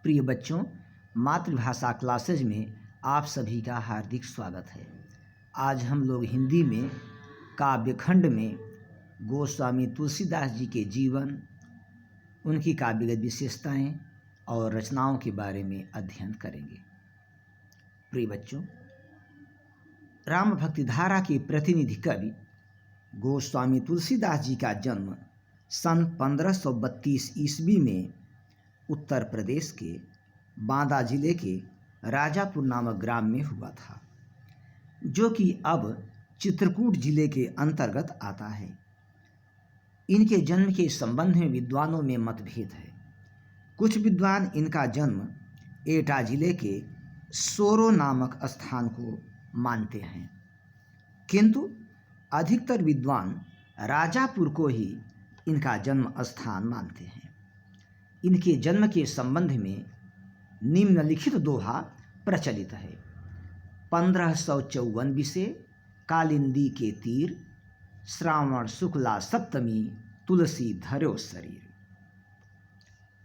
प्रिय बच्चों, मातृभाषा क्लासेज में आप सभी का हार्दिक स्वागत है। आज हम लोग हिंदी में काव्यखंड में गोस्वामी तुलसीदास जी के जीवन, उनकी काव्यगत विशेषताएं और रचनाओं के बारे में अध्ययन करेंगे। प्रिय बच्चों, राम भक्ति धारा के प्रतिनिधि कवि गोस्वामी तुलसीदास जी का जन्म सन 1532 ईस्वी में उत्तर प्रदेश के बांदा जिले के राजापुर नामक ग्राम में हुआ था, जो कि अब चित्रकूट जिले के अंतर्गत आता है। इनके जन्म के संबंध में विद्वानों में मतभेद है। कुछ विद्वान इनका जन्म एटा जिले के सोरो नामक स्थान को मानते हैं, किंतु अधिकतर विद्वान राजापुर को ही इनका जन्म स्थान मानते हैं। इनके जन्म के संबंध में निम्नलिखित दोहा प्रचलित है। 1554 विषे कालिंदी के तीर, श्रावण शुक्ला सप्तमी तुलसी धर्यो शरीर।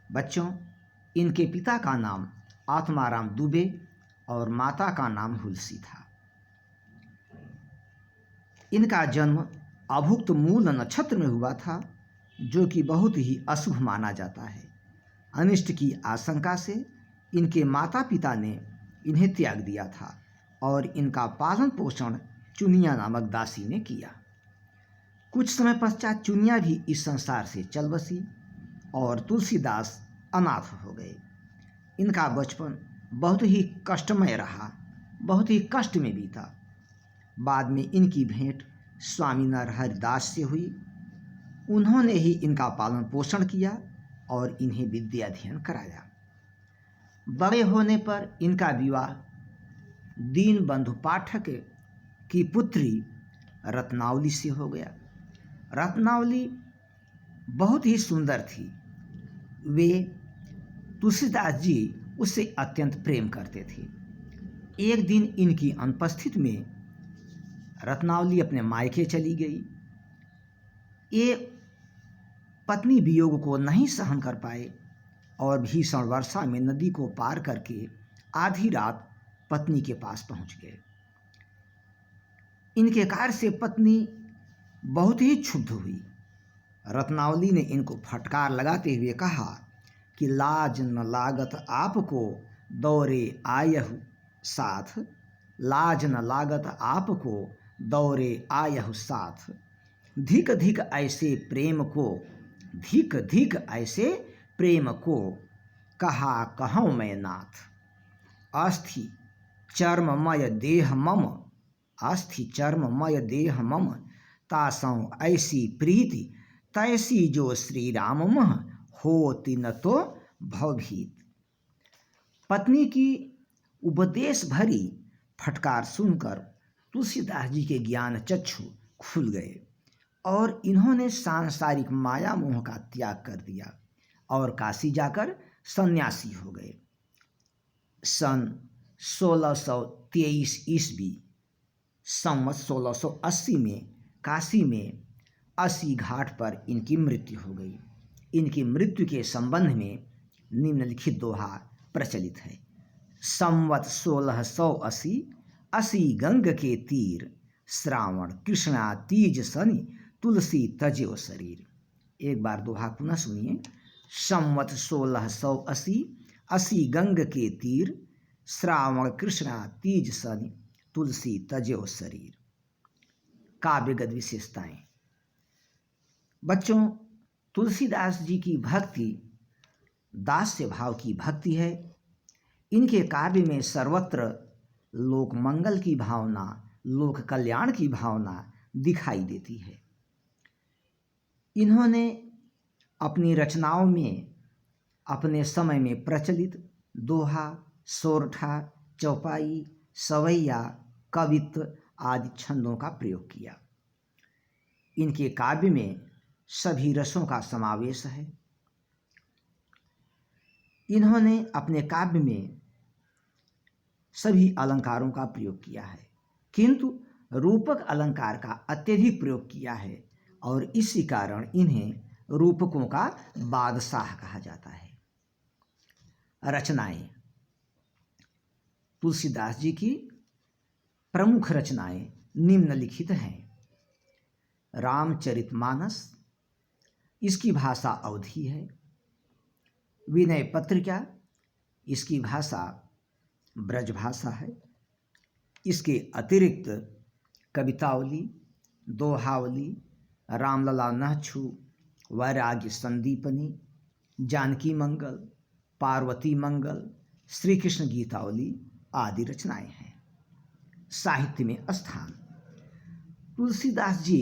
बच्चों, इनके पिता का नाम आत्माराम दुबे और माता का नाम हुलसी था। इनका जन्म अभुक्त मूल नक्षत्र में हुआ था, जो कि बहुत ही अशुभ माना जाता है। अनिष्ट की आशंका से इनके माता पिता ने इन्हें त्याग दिया था और इनका पालन पोषण चुनिया नामक दासी ने किया। कुछ समय पश्चात चुनिया भी इस संसार से चल बसी और तुलसीदास अनाथ हो गए। इनका बचपन बहुत ही कष्टमय रहा, बहुत ही कष्ट में बीता। बाद में इनकी भेंट स्वामी नरहरिदास से हुई। उन्होंने ही इनका पालन पोषण किया और इन्हें विद्या अध्ययन कराया। बड़े होने पर इनका विवाह दीनबंधु पाठक की पुत्री रत्नावली से हो गया। रत्नावली बहुत ही सुंदर थी। वे तुलसीदास जी उससे अत्यंत प्रेम करते थे। एक दिन इनकी अनुपस्थिति में रत्नावली अपने मायके चली गई। ये पत्नी वियोग को नहीं सहन कर पाए और भीषण वर्षा में नदी को पार करके आधी रात पत्नी के पास पहुंच गए। इनके कार्य से पत्नी बहुत ही क्षुब्ध हुई। रत्नावली ने इनको फटकार लगाते हुए कहा कि लाज न लागत आपको दौरे आयहु साथ, लाज न लागत आपको दौरे आयहु साथ, धिक धिक ऐसे प्रेम को, धिक धिक ऐसे प्रेम को, कहा कहूँ मैं नाथ। अस्थि चर्ममय देह मम, अस्थि चर्ममय देह मम, तासौ ऐसी प्रीति तैसी जो श्री राम मह, होती न तो भवभीत। पत्नी की उपदेश भरी फटकार सुनकर तुलसीदास जी के ज्ञान चक्षु खुल गए और इन्होंने सांसारिक माया मोह का त्याग कर दिया और काशी जाकर सन्यासी हो गए। सन 1623 ईस्वी संवत 1680 में काशी में 80 घाट पर इनकी मृत्यु हो गई। इनकी मृत्यु के संबंध में निम्नलिखित दोहा प्रचलित है। संवत 1680 80 गंग के तीर, श्रावण कृष्णा तीज सनि तुलसी तज्यो शरीर। एक बार दोहा पुनः सुनिए। संवत 1680 80 गंग के तीर, श्रावण कृष्णा तीज सनि तुलसी तज्यो शरीर। काव्यगत विशेषताएं। बच्चों, तुलसीदास जी की भक्ति दास्य भाव की भक्ति है। इनके काव्य में सर्वत्र लोक मंगल की भावना, लोक कल्याण की भावना दिखाई देती है। इन्होंने अपनी रचनाओं में अपने समय में प्रचलित दोहा, सोरठा, चौपाई, सवैया, कवित्व आदि छंदों का प्रयोग किया। इनके काव्य में सभी रसों का समावेश है। इन्होंने अपने काव्य में सभी अलंकारों का प्रयोग किया है, किंतु रूपक अलंकार का अत्यधिक प्रयोग किया है और इसी कारण इन्हें रूपकों का बादशाह कहा जाता है। रचनाएं। तुलसीदास जी की प्रमुख रचनाएं निम्नलिखित हैं। रामचरितमानस, इसकी भाषा अवधी है। विनय पत्रिका, इसकी भाषा ब्रजभाषा है। इसके अतिरिक्त कवितावली, दोहावली, रामलला नहछु, वैराग्य संदीपनी, जानकी मंगल, पार्वती मंगल, श्री कृष्ण गीतावली आदि रचनाएं हैं। साहित्य में स्थान। तुलसीदास जी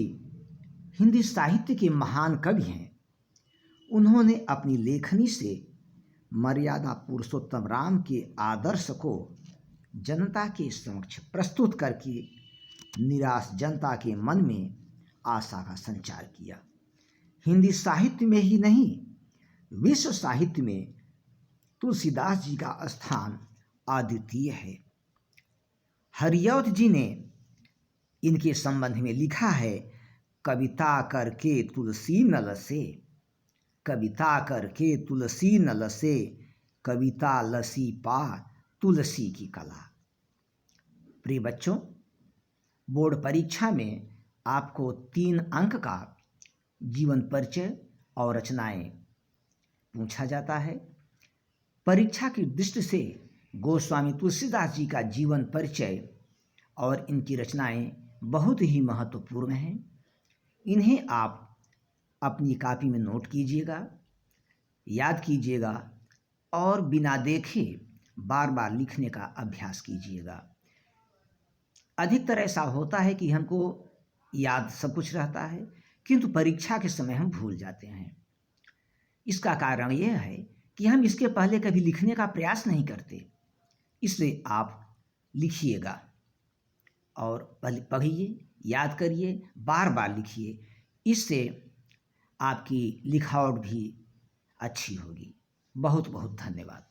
हिंदी साहित्य के महान कवि हैं। उन्होंने अपनी लेखनी से मर्यादा पुरुषोत्तम राम के आदर्श को जनता के समक्ष प्रस्तुत करके निराश जनता के मन में आशा का संचार किया। हिंदी साहित्य में ही नहीं, विश्व साहित्य में तुलसीदास जी का स्थान अद्वितीय है। हरिऔध जी ने इनके संबंध में लिखा है, कविता करके तुलसी नल से, कविता करके तुलसी नल से, कविता लसी पा तुलसी की कला। प्रिय बच्चों, बोर्ड परीक्षा में आपको 3 अंक का जीवन परिचय और रचनाएं पूछा जाता है। परीक्षा की दृष्टि से गोस्वामी तुलसीदास जी का जीवन परिचय और इनकी रचनाएं बहुत ही महत्वपूर्ण हैं। इन्हें आप अपनी कॉपी में नोट कीजिएगा, याद कीजिएगा और बिना देखे बार बार लिखने का अभ्यास कीजिएगा। अधिकतर ऐसा होता है कि हमको याद सब कुछ रहता है, किंतु परीक्षा के समय हम भूल जाते हैं। इसका कारण यह है कि हम इसके पहले कभी लिखने का प्रयास नहीं करते। इसलिए आप लिखिएगा और पढ़िए, याद करिए, बार बार लिखिए। इससे आपकी लिखावट भी अच्छी होगी। बहुत बहुत धन्यवाद।